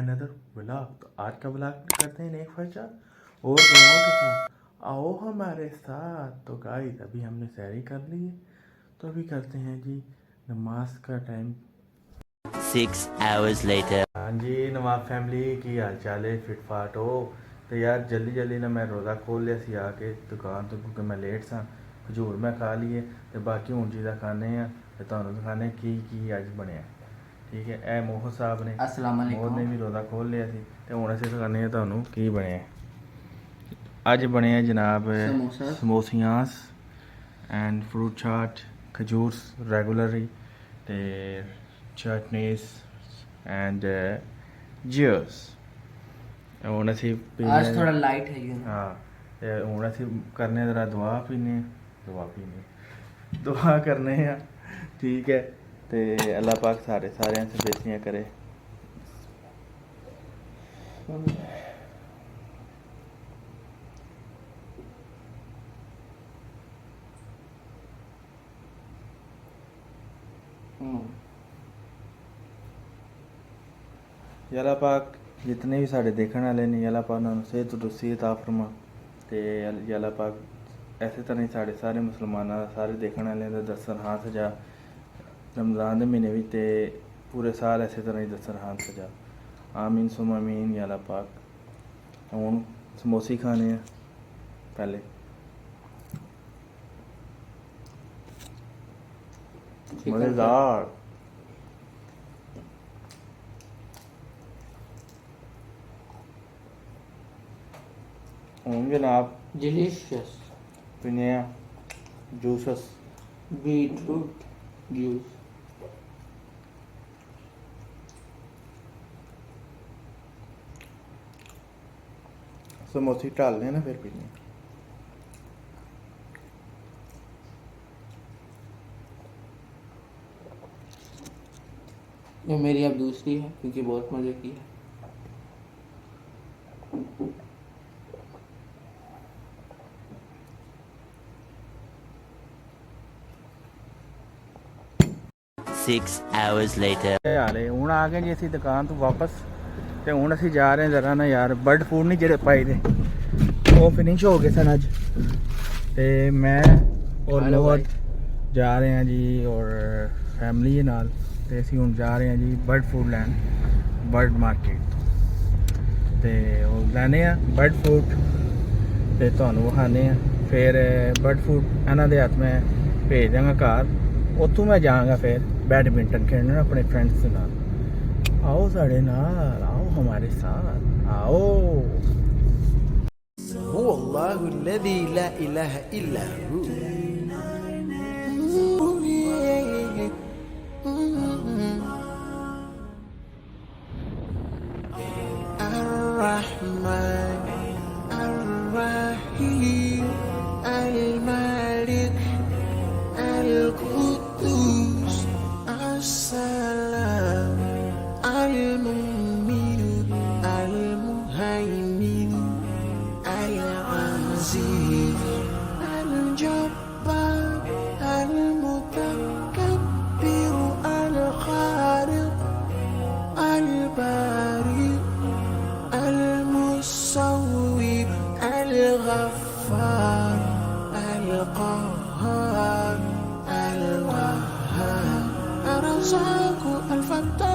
Another vlog. तो आज का व्लॉग करते हैं नेक फर्चा और दुआओं के साथ, आओ हमारे साथ। तो गाइस अभी हमने सैरी कर ली है, तो अभी करते हैं जी नमाज का टाइम। 6 hours later। हाँ जी नवाब फैमिली की हाल चाल है, फिट फाट हो। तो यार जल्दी जल्दी ना मैं रोज़ा खोल लिया सी आके दुकान तो, क्योंकि मैं लेट सा। खजूर मैं खा लिए तो बाकी हूँ चीज़ा खाने हैं तो तुहानू दिखाने की अज बनया। ठीक है, ए मोहन साहब ने मोहन ने भी रोज़ा खोल लिया सी तो हुण असीं दिखाने हैं तुहानू की बनया। अज बने जनाब समोसियास एंड फ्रूट चाट, खजूर रेगुलरली ते चटनीस एंड जियर्स। हुण असीं आज थोड़ा लाइट है हाँ, ते हुण असीं करने जरा दुआ पीने दुआ करने हैं। ठीक है, ते अल्लाह पाक सारे सारेयां से बेसियां करे। अल्लाह पाक जितने भी साढ़े देखने वाले ने अल्लाह पाक उन्होंने सेहत तंदुरुस्ती अता फरमा ते अल्लाह पाक ऐसे तरह ही साढ़े सारे मुसलमाना सारे देखने वाले का दस्तरखान सजा रमज़ान के महीने भी ते पूरे साल ऐसे तरह ही दस्तरखान सजा। आमीन सुम आमीन या अल्लाह पाक। हुण समोसे खाने हैं पहले। मज़ेदार जनाब डिलीशियस पिने जूसस बीटरूट जूस। समोसे डालने ना फिर पीने। ये मेरी अब दूसरी है क्योंकि बहुत मज़े की है। Six hours later। हाले हूँ आ गए जी असी दुकान तो वापस तो हूँ असी जा रहे हैं जरा ना यार बर्ड फूड नहीं जेडे पाए दे वो फिनिश हो गए सन अज। तो मैं और मोहन जा रहे हैं जी और फैमिली के नाल ते असी हुण जा रहे हैं जी बर्ड फूड लैन बर्ड मार्केट तो वो लैने आ बर्ड फूड तो तुहानू विखाने फिर बर्ड फूड इन्हां दे हत्थ मैं भेज देंगा घर। उत्थों मैं जाऊँगा फिर बैडमिंटन खेलने अपने फ्रेंड्स के नाल। आओ साढ़े नाल, आओ हमारे साथ आओ। हुवल्लाहु अल्लज़ी ला इलाहा इल्ला हु। अर्रहमान अर्रहीम अल-मालिक अल-कुद्दूस अस्सलाम al-mu'min al-muhaymin al-aziz al-jabbar al-mutakabbir al-khaliq al-bari al-musawwir al-ghaffar al-qahhar al-wahhab ar-razzaq al-fattah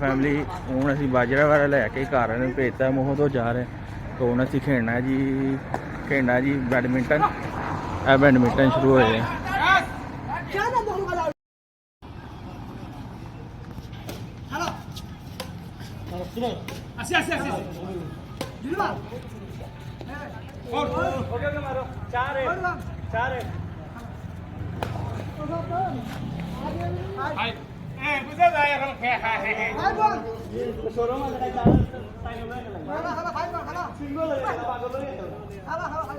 family हूँ असी बाजरा वाला लैके घर भेजता मोह तो जा रहे तो हूँ असी खेलना जी बैडमिंटन। बैडमिंटन शुरू होए हैं। así. Dilma. ओके मारो चार है हाय मुझे जाए हम है हाय बोल शोरूम में लगा चार टाइम में लगा हाला भाई हाला सिंगल लगा पागल नहीं हाला भाई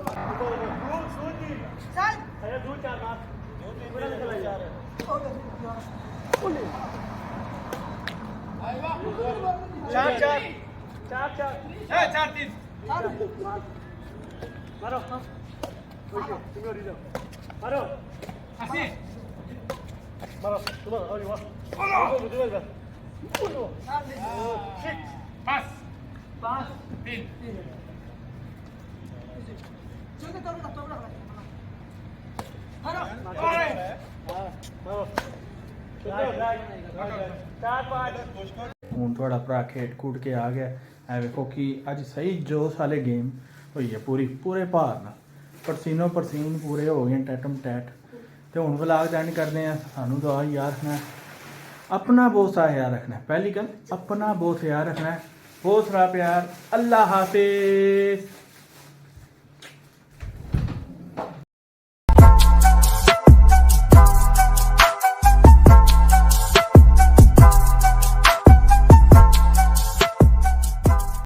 चल अरे दो चार मार दो तीन बड़ा चला जा रहा है चार चार चार चार चार तीन मारो मारो मारो पास पास तीन चार पाँच ਹੁਣ ਤੁਹਾਡਾ ਭਰਾ ਖੇਡ ਕੂਟ ਕੇ ਆ ਗਿਆ ਐ ਵੇਖੋ ਕਿ ਅੱਜ ਸਹੀ ਜੋਸ਼ ਵਾਲੇ ਗੇਮ ਹੋਈ ਹੈ ਪੂਰੇ ਭਾਰ ਨਾਲ ਪਰਸੀਨੋ ਪਰਸੀਨ ਪੂਰੇ ਹੋ ਗਏ ਟੈਟਮ ਟੈਟ ਤੇ ਹੁਣ ਵਲੌਗ ਦਾ ਐਂਡ ਕਰਦੇ ਆ ਸਾਨੂੰ ਤਾਂ ਯਾਦ ਰੱਖਣਾ अपना बहुत सा ख्याल रखना है पहली गल अपना बहुत ख्याल रखना है बहुत सारा प्यार अल्लाह हाफिज।